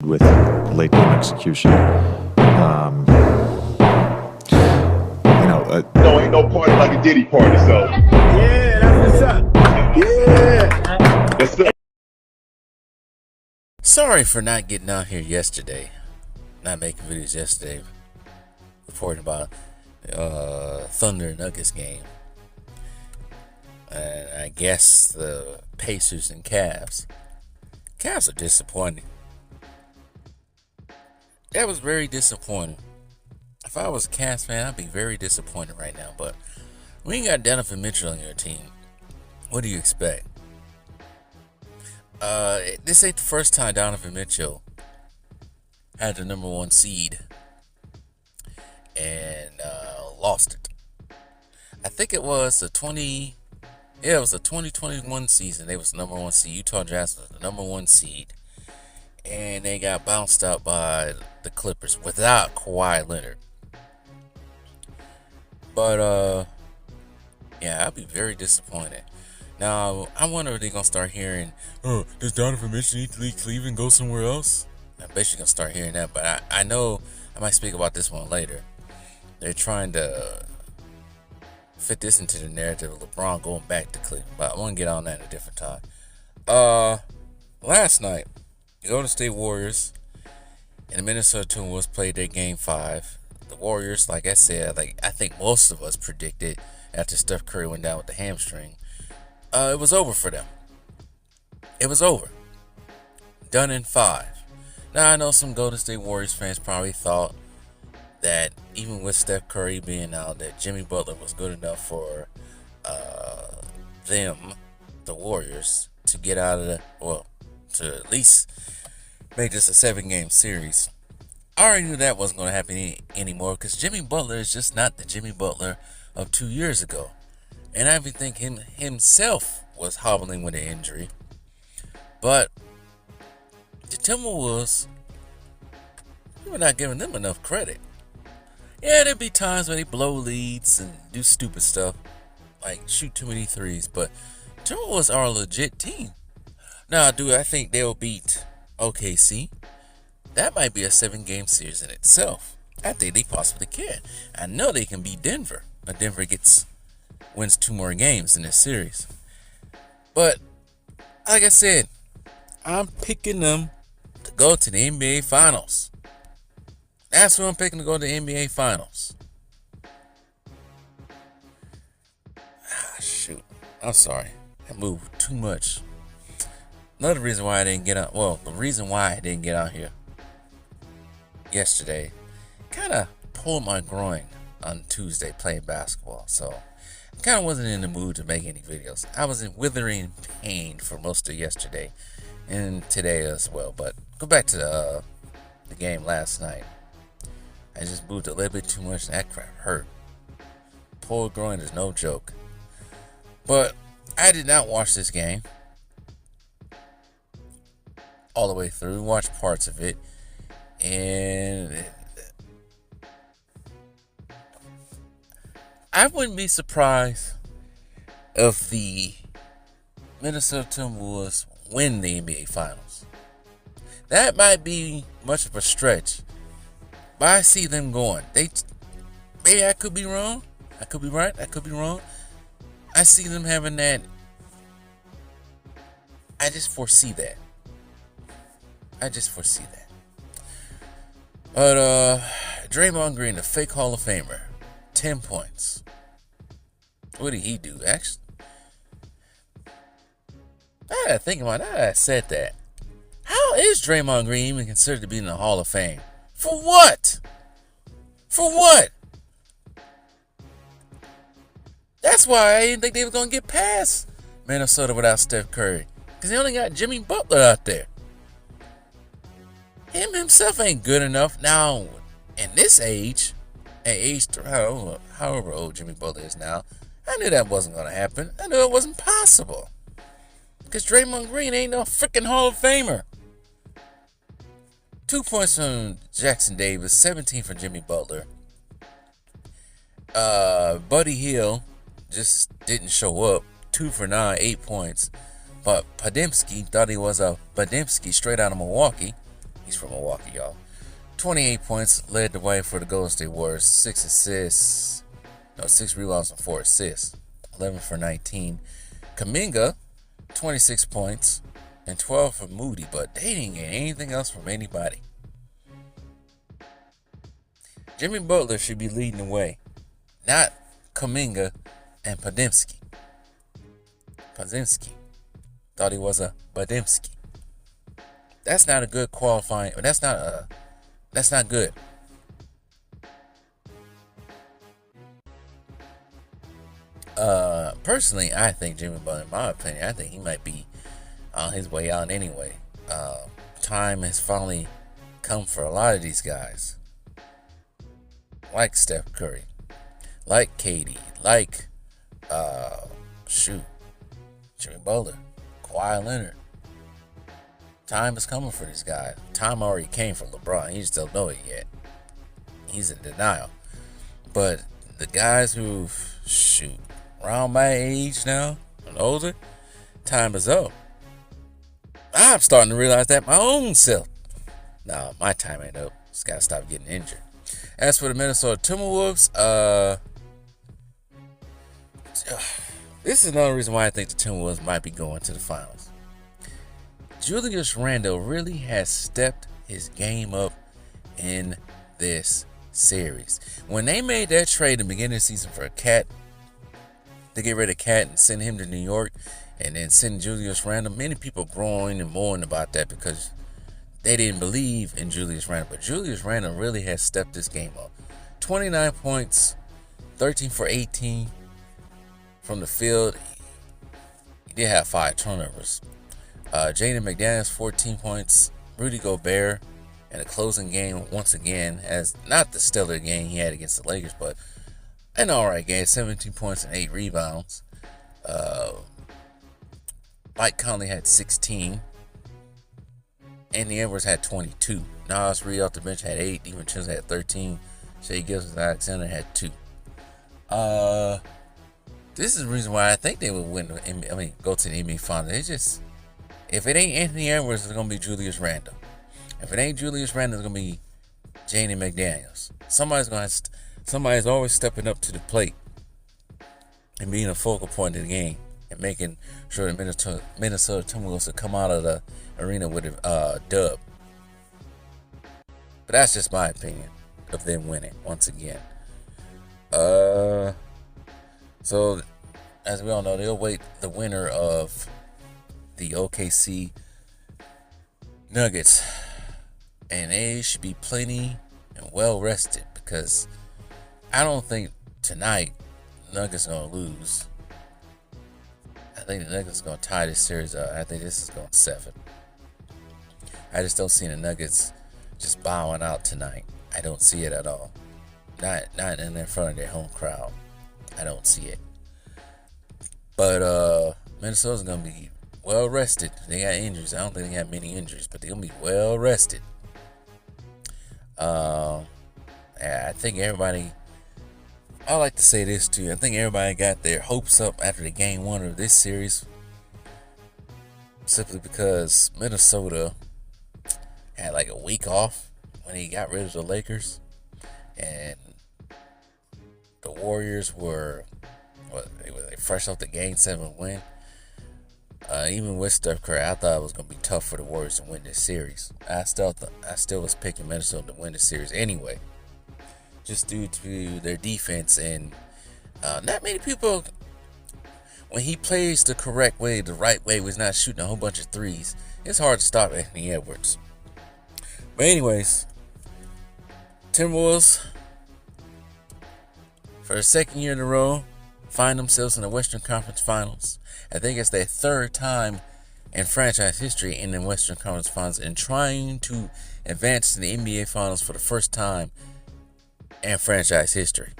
with late game execution. No, ain't no party like a Diddy party, so. Yeah, that's what's up. Yeah. Yes, sir. Sorry for not getting out here yesterday. Not making videos yesterday. Reporting about Thunder and Nuggets game. And I guess the Pacers and Cavs. Cavs are disappointing. That was very disappointing. If I was a Cavs fan, I'd be very disappointed right now. But when you got Donovan Mitchell on your team, what do you expect? This ain't the first time Donovan Mitchell had the number 1 seed and lost it. I think it was the 2021 season. They was the number 1 seed. Utah Jazz was the number 1 seed, and they got bounced out by the Clippers without Kawhi Leonard. But yeah, I'd be very disappointed. Now, I wonder if they're going to start hearing, oh, does Donovan Mitchell need to leave Cleveland and go somewhere else? I bet you're going to start hearing that, but I know I might speak about this one later. They're trying to fit this into the narrative of LeBron going back to Cleveland, but I want to get on that at a different time. Last night, the Golden State Warriors and the Minnesota Timberwolves played their Game 5. The Warriors, like I said, I think most of us predicted after Steph Curry went down with the hamstring, it was over for them. It was over. Done in 5. Now, I know some Golden State Warriors fans probably thought that even with Steph Curry being out, that Jimmy Butler was good enough for them, the Warriors, to get out of to at least make this a 7-game series. I already knew that wasn't going to happen anymore because Jimmy Butler is just not the Jimmy Butler of 2 years ago. And I even think himself was hobbling with an injury. But the Timberwolves, we were not giving them enough credit. Yeah, there'd be times when they blow leads and do stupid stuff, like shoot too many threes. But Timberwolves are a legit team. Now, do I think they'll beat OKC? That might be a 7-game series in itself. I think they possibly can. I know they can beat Denver, but Denver wins 2 more games in this series. But like I said, I'm picking them to go to the NBA Finals. That's who I'm picking to go to the NBA Finals. Shoot, I'm sorry. I moved too much. Another reason why I didn't get out. Well, the reason why I didn't get out here yesterday, kind of pulled my groin on Tuesday playing basketball, so I kind of wasn't in the mood to make any videos. I was in withering pain for most of yesterday and today as well. But go back to the game last night. I just moved a little bit too much and that crap hurt. Pulled groin is no joke. But I did not watch this game all the way through. Watched parts of it. And I wouldn't be surprised if the Minnesota Timberwolves win the NBA Finals. That might be much of a stretch, but I see them going. Maybe I could be wrong. I could be right. I could be wrong. I see them having that. I just foresee that. But Draymond Green, the fake Hall of Famer, 10 points. What did he do? Actually, I gotta think about that. I said that. How is Draymond Green even considered to be in the Hall of Fame? For what? For what? That's why I didn't think they were gonna get past Minnesota without Steph Curry, because they only got Jimmy Butler out there. Him himself ain't good enough. Now, in this age, at age however old Jimmy Butler is now, I knew that wasn't going to happen. I knew it wasn't possible. Because Draymond Green ain't no freaking Hall of Famer. 2 points from Jackson Davis, 17 from Jimmy Butler. Buddy Hield just didn't show up. 2 for 9, 8 points. But Podziemski thought he was a Podziemski straight out of Milwaukee. He's from Milwaukee, y'all. 28 points, led the way for the Golden State Warriors. 6 rebounds and 4 assists. 11 for 19. Kuminga, 26 points and 12 for Moody, but they didn't get anything else from anybody. Jimmy Butler should be leading the way, not Kuminga and Podziemski. Thought he was a Podziemski. That's not a good qualifying. That's not good. Personally, I think Jimmy Butler, in my opinion, I think he might be on his way out anyway. Time has finally come for a lot of these guys, like Steph Curry, like KD, like Jimmy Butler, Kawhi Leonard. Time is coming for these guys. Time already came for LeBron. He just don't know it yet. He's in denial. But the guys who around my age now and older, time is up. I'm starting to realize that my own self. No, my time ain't up. Just gotta stop getting injured. As for the Minnesota Timberwolves, this is another reason why I think the Timberwolves might be going to the finals. Julius Randle really has stepped his game up in this series. When they made that trade in the beginning of the season for a Cat, to get rid of Cat and send him to New York, and then send Julius Randle, many people growing and mourning about that because they didn't believe in Julius Randle. But Julius Randle really has stepped this game up. 29 points, 13 for 18 from the field. He did have 5 turnovers. Jaden McDaniels, 14 points. Rudy Gobert in a closing game once again, as not the stellar game he had against the Lakers, but an alright game. 17 points and 8 rebounds. Mike Conley had 16. Anthony Edwards had 22. Nas Reed off the bench had 8. DiVincenzo had 13. Shai Gilgeous-Alexander had 2. This is the reason why I think they would win. Go to the NBA Finals. It's just, if it ain't Anthony Edwards, it's gonna be Julius Randle. If it ain't Julius Randle, it's gonna be Jaden McDaniels. Somebody's always stepping up to the plate and being a focal point of the game and making sure the Minnesota Timberwolves will come out of the arena with a dub. But that's just my opinion of them winning once again. So as we all know, they'll wait the winner of the OKC Nuggets, and they should be plenty and well rested, because I don't think tonight Nuggets are going to lose. I think the Nuggets are going to tie this series up. I think this is going 7. I just don't see the Nuggets just bowing out tonight. I don't see it at all. Not in front of their home crowd. I don't see it. But Minnesota's going to be well rested. They got injuries. I don't think they got many injuries, but they're going to be well rested. I think everybody, I like to say this too. I think everybody got their hopes up after the game 1 of this series, simply because Minnesota had like a week off when he got rid of the Lakers, and the Warriors were they were fresh off the Game 7 win. Even with Steph Curry, I thought it was going to be tough for the Warriors to win this series. I still was picking Minnesota to win the series anyway, just due to their defense, and not many people, when he plays the correct way, the right way, was not shooting a whole bunch of threes, it's hard to stop Anthony Edwards. But anyways, Timberwolves, for the second year in a row, find themselves in the Western Conference Finals. I think it's their 3rd time in franchise history in the Western Conference Finals, and trying to advance to the NBA Finals for the first time in franchise history.